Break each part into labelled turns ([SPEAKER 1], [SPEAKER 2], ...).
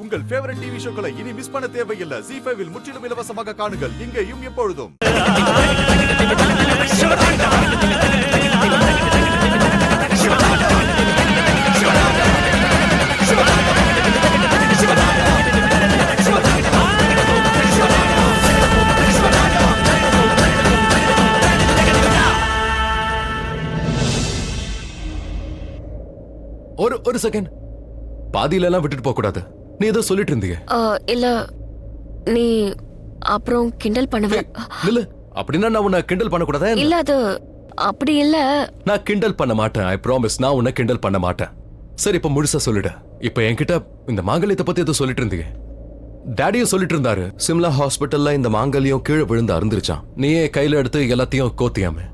[SPEAKER 1] உங்கள் favourite TV ஷோக்களை இனி miss பண்ண தேவையில்லை. ZEE5 இல் முற்றிலும் இலவசமாக காணுங்கள், இங்கேயும் எப்பொழுதும்.
[SPEAKER 2] ஒரு செகண்ட், பாதியில எல்லாம் விட்டுட்டு போக கூடாது. நீ ஏதோ சொல்லிட்டு இருந்தீங்க.
[SPEAKER 3] இல்ல, நீ அப்புறம் கிண்டல் பண்ணுவ.
[SPEAKER 2] இல்ல, அப்படின்னா நான் உன்னை கிண்டல் பண்ண கூடாதா?
[SPEAKER 3] இல்ல, அது அப்படி இல்ல.
[SPEAKER 2] நான் கிண்டல் பண்ண மாட்டேன். ஐ ப்ராமிஸ், நான் உன்னை கிண்டல் பண்ண மாட்டேன். சரி, இப்ப முழுசா சொல்லிடு. இப்ப என்கிட்ட இந்த மாங்கல்யத்தை பத்தி ஏதோ சொல்லிட்டு இருந்தீங்க. டாடியும் சொல்லிட்டு இருந்தாரு, சிம்லா ஹாஸ்பிட்டல்ல இந்த மாங்கல்யம் கீழே விழுந்து அருந்துருச்சான். நீயே கையில எடுத்து எல்லாத்தையும் கோத்தியாம.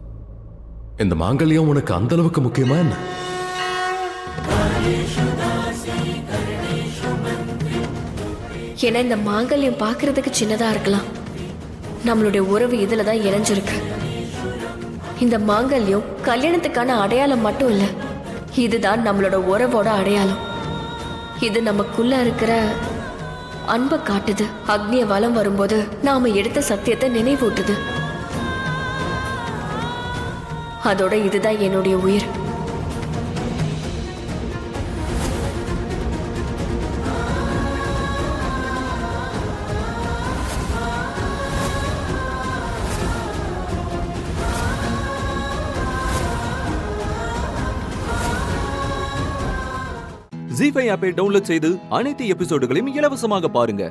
[SPEAKER 2] இந்த மாங்கல்யம் உனக்கு அந்த அளவுக்கு முக்கியமா என்ன?
[SPEAKER 3] ஏன்னா இந்த மாங்கல்யம் பாக்குறதுக்கு சின்னதா இருக்கலாம், நம்மளுடைய உறவு இதுலதான் இணைஞ்சிருக்கு. இந்த மாங்கல்யம் கல்யாணத்துக்கான அடையாளம் மட்டும் இல்ல, இதுதான் நம்மளோட உறவோட அடையாளம். இது நமக்குள்ள இருக்கிற அன்பை காட்டுது. அக்னிய வலம் வரும்போது நாம எடுத்த சத்தியத்தை நினைவூட்டுது. அதோட இதுதான் என்னுடைய உயிர்.
[SPEAKER 4] ZEE5 ஆப்பை டவுன்லோட் செய்து அனைத்து எபிசோடுகளையும் இலவசமாக பாருங்க.